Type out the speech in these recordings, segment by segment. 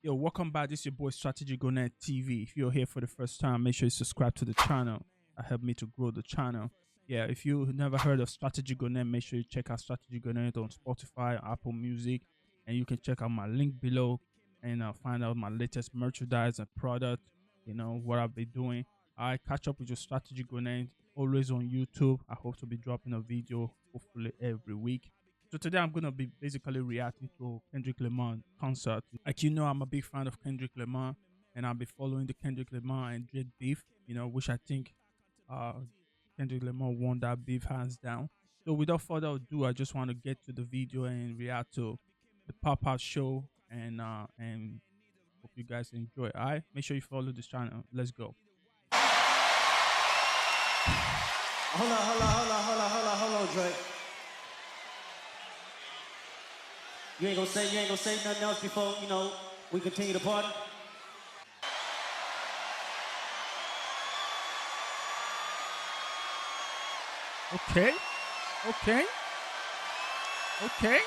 Yo, welcome back. This is your boy Strategy Gonet TV. If you're here for the first time, make sure you subscribe to the channel. That help me to grow the channel. Yeah, if you never heard of Strategy Gonet, make sure you check out Strategy Gonet on Spotify, Apple Music, and you can check out my link below and find out my latest merchandise and product. You know what I'll be doing. I catch up with your Strategy Gonet always on YouTube. I hope to be dropping a video hopefully every week. So today I'm gonna be basically reacting to Kendrick Lamar concert. Like you know, I'm a big fan of Kendrick Lamar, and I'll be following the Kendrick Lamar and Drake beef. You know, which I think uh Kendrick Lamar won that beef hands down. So without further ado, I just want to get to the video and react to the pop out show and hope you guys enjoy. Alright, make sure you follow this channel. Let's go. Hold on, Drake. You ain't gonna say nothing else before, we continue the party? Okay, okay, okay.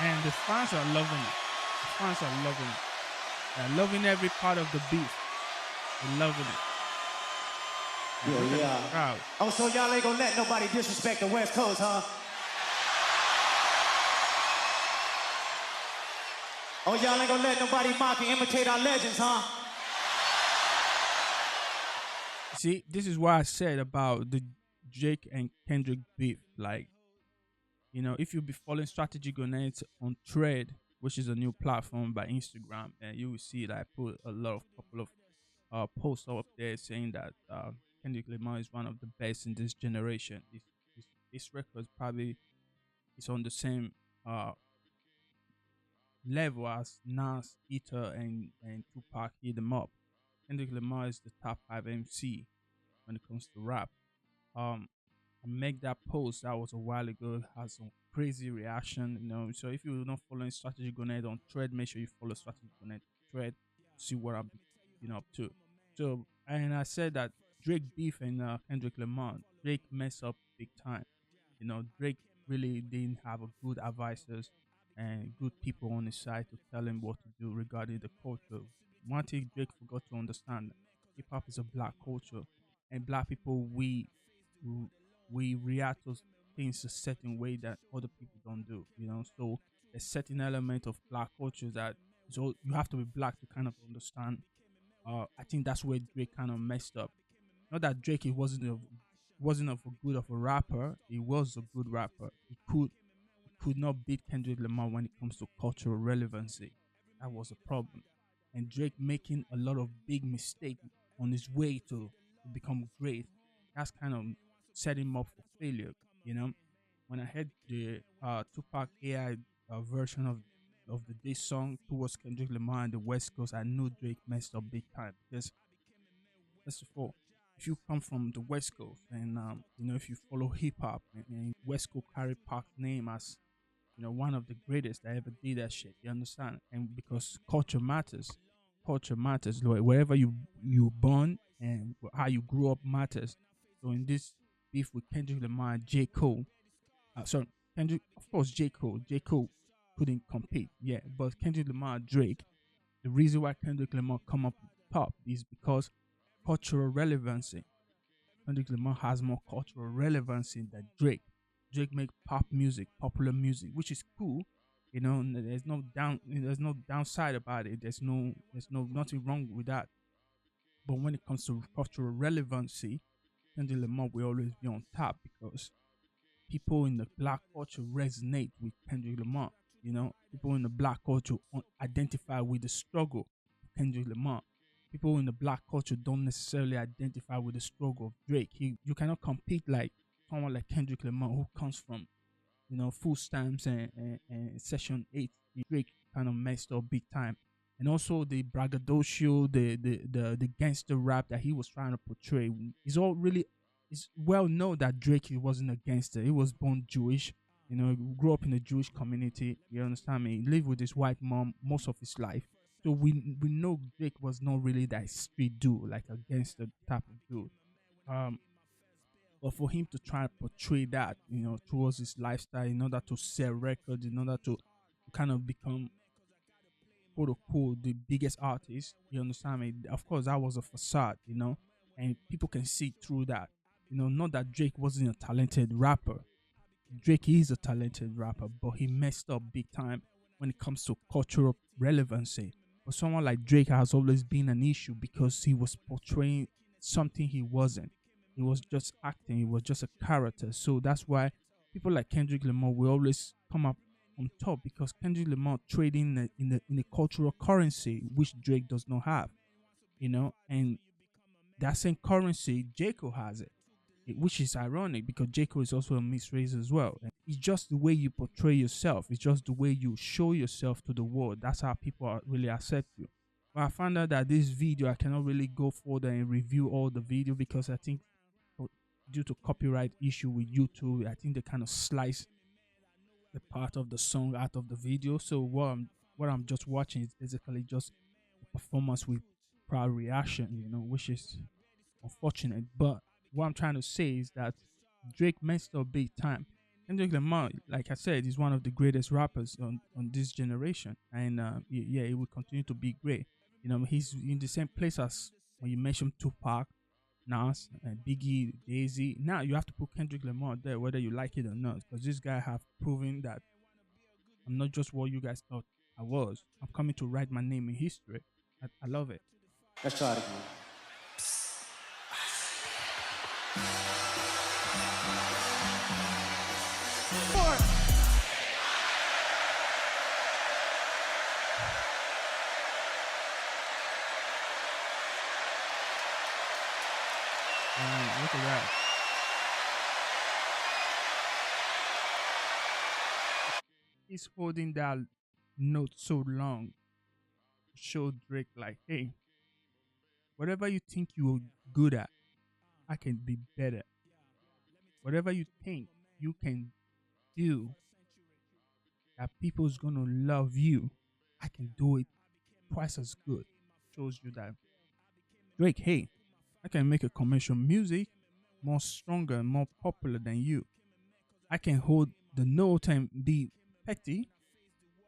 And the fans are loving it. The fans are loving it. They're loving every part of the beat. They're loving it. Yeah. Proud. Oh, so y'all ain't gonna let nobody disrespect the West Coast, huh? Oh, y'all ain't gonna let nobody mock and imitate our legends, huh? See, this is what I said about the Drake and Kendrick beef. Like, you know, if you be following Strategy Grenades on Thread, which is a new platform by Instagram, and you will see that I put a couple of posts up there saying that Kendrick Lamar is one of the best in this generation. This record probably is on the same uh level as Nas, Ether, and Tupac. Hit them up. Kendrick Lamar is the top 5 MC when it comes to rap. I make that post that was a while ago, has some crazy reaction, you know. So if you're not following Strategy Grenade on Thread, make sure you follow Strategy Grenade Thread to see what I'm up to. So and I said that Drake beef and Kendrick Lamar, Drake messed up big time. You know, Drake really didn't have a good advisors and good people on his side to tell him what to do regarding the culture. One thing Drake forgot to understand: hip hop is a black culture, and black people we react to things a certain way that other people don't do. You know, so a certain element of black culture that so you have to be black to kind of understand. I think that's where Drake kind of messed up. Not that Drake he wasn't of a good of a rapper. He was a good rapper. He could not beat Kendrick Lamar when it comes to cultural relevancy. That was a problem. And Drake making a lot of big mistakes on his way to become great. That's kind of set him up for failure. You know, when I heard the Tupac AI version of the this song towards Kendrick Lamar and the West Coast, I knew Drake messed up big time because first of all, if you come from the West Coast and you know if you follow hip hop and West Coast carry Pac's name as one of the greatest that ever did that shit. You understand? And because culture matters. Like, wherever you born and how you grew up matters. So in this beef with Kendrick Lamar, and J Cole, sorry, Kendrick, of course, J Cole couldn't compete, yeah, but Kendrick Lamar, Drake. The reason why Kendrick Lamar come up top is because cultural relevancy. Kendrick Lamar has more cultural relevancy than Drake. Drake make pop music, popular music, which is cool. You know, there's no downside about it. There's no nothing wrong with that. But when it comes to cultural relevancy, Kendrick Lamar will always be on top because people in the black culture resonate with Kendrick Lamar. You know, people in the black culture identify with the struggle of Kendrick Lamar. People in the black culture don't necessarily identify with the struggle of Drake. You cannot compete like someone like Kendrick Lamar who comes from, full stamps and session 8. Drake kind of messed up big time. And also the braggadocio, the gangster rap that he was trying to portray is all really, it's well known that Drake he wasn't a gangster. He was born Jewish. You know, he grew up in a Jewish community. You understand me? He lived with his white mom most of his life. So we know Drake was not really that street dude, like a gangster type of dude. Um, but for him to try and portray that, towards his lifestyle in order to sell records, in order to kind of become quote unquote the biggest artist, you understand me? Of course, that was a facade, and people can see through that. Not that Drake wasn't a talented rapper. Drake is a talented rapper, but he messed up big time when it comes to cultural relevancy. But someone like Drake has always been an issue because he was portraying something he wasn't. He was just acting. He was just a character. So that's why people like Kendrick Lamar will always come up on top because Kendrick Lamar trading in a cultural currency which Drake does not have. And that same currency, J. Cole has it, which is ironic because J. Cole is also a mixed race as well. And it's just the way you portray yourself. It's just the way you show yourself to the world. That's how people really accept you. But I found out that this video, I cannot really go further and review all the video because I think due to copyright issue with YouTube, I think they kind of slice the part of the song out of the video. So what I'm just watching is basically just a performance with crowd reaction, which is unfortunate. But what I'm trying to say is that Drake messed up big time. Kendrick Lamar, like I said, is one of the greatest rappers on this generation, and yeah, he will continue to be great. He's in the same place as when you mentioned Tupac, Nas, and Biggie, Daisy. Now you have to put Kendrick Lamar there, whether you like it or not, because this guy have proven that I'm not just what you guys thought I was. I'm coming to write my name in history. I love it. Let's try it again. Look at that. He's holding that note so long to show Drake like, hey, whatever you think you're good at, I can be better. Whatever you think you can do that people's gonna love you, I can do it twice as good. Shows you that Drake, hey, I can make a commercial music more stronger and more popular than you. I can hold the note and be petty,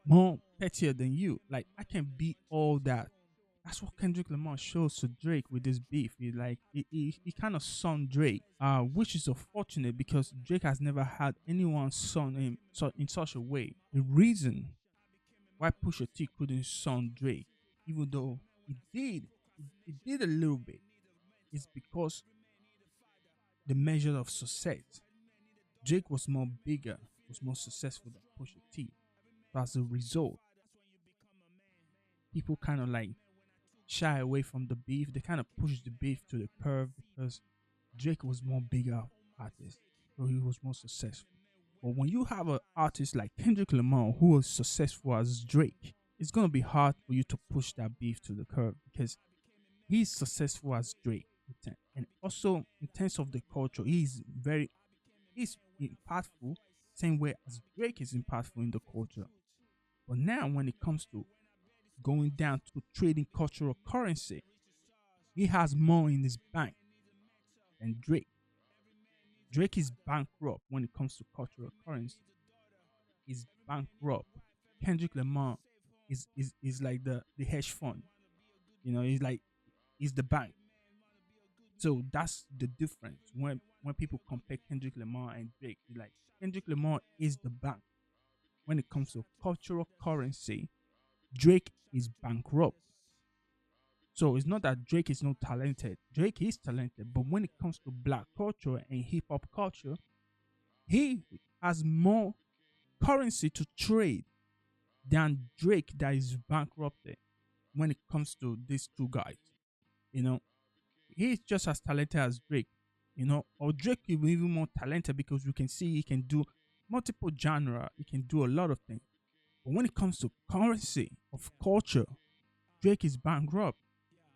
more pettier than you. Like I can be all that. That's what Kendrick Lamar shows to Drake with this beef. He kind of son Drake, which is unfortunate because Drake has never had anyone son him in such a way. The reason why Pusha T couldn't son Drake, even though he did a little bit, is because the measure of success. Drake was more bigger, was more successful than Pusha T. So as a result, people kind of like shy away from the beef. They kind of push the beef to the curve because Drake was more bigger artist, so he was more successful. But when you have an artist like Kendrick Lamar who was successful as Drake, it's gonna be hard for you to push that beef to the curve because he's successful as Drake, and also in terms of the culture, he's impactful, same way as Drake is impactful in the culture. But now, when it comes to going down to trading cultural currency, he has more in his bank than Drake. Drake is bankrupt when it comes to cultural currency. He's bankrupt. Kendrick Lamar is like the hedge fund. He's the bank. So that's the difference when people compare Kendrick Lamar and Drake. Like Kendrick Lamar is the bank. When it comes to cultural currency, Drake is bankrupt. So it's not that Drake is not talented. Drake is talented, but when it comes to black culture and hip hop culture, he has more currency to trade than Drake that is bankrupted when it comes to these two guys. You know, he's just as talented as Drake, or Drake is even more talented because you can see he can do multiple genre, he can do a lot of things. But when it comes to currency of culture, Drake is bankrupt.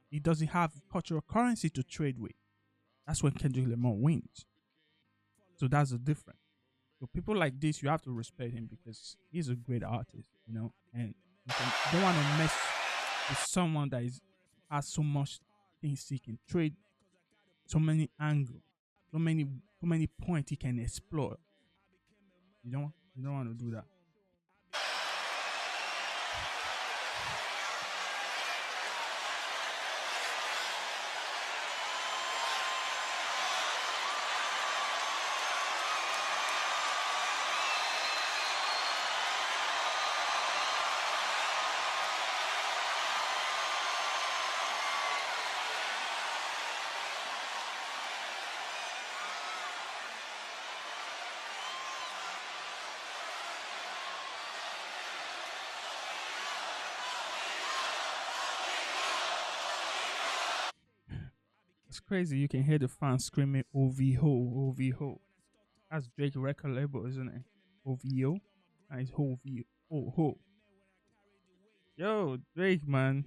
He doesn't have cultural currency to trade with. That's when Kendrick Lamar wins. So that's the difference. So people like this, you have to respect him because he's a great artist, and don't want to mess is someone that is has so much things he can trade, so many angles, so many points he can explore. You don't want to do that. It's crazy. You can hear the fans screaming OVO, OVO. That's Drake record label, isn't it? OVO. And it's OVO. Oh, ho. Yo, Drake, man.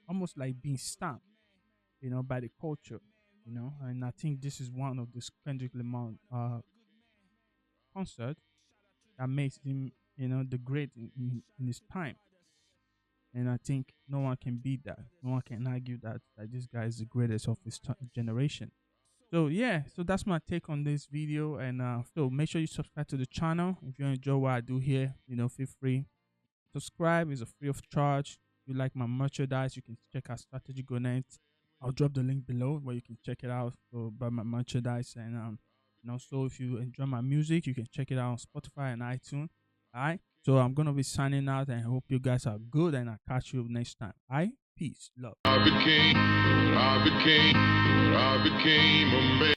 Almost like being stamped, by the culture, And I think this is one of this Kendrick Lamar concert that makes him, the great in his time. And I think no one can beat that. No one can argue that this guy is the greatest of his generation. So yeah, so that's my take on this video. And so make sure you subscribe to the channel if you enjoy what I do here. Feel free. Subscribe is a free of charge. If you like my merchandise, you can check out Strategy Connect. I'll drop the link below where you can check it out for buy my merchandise. And also if you enjoy my music, you can check it out on Spotify and iTunes. All right. So I'm gonna be signing out and I hope you guys are good and I'll catch you next time. All right. Peace. Love. I became a man.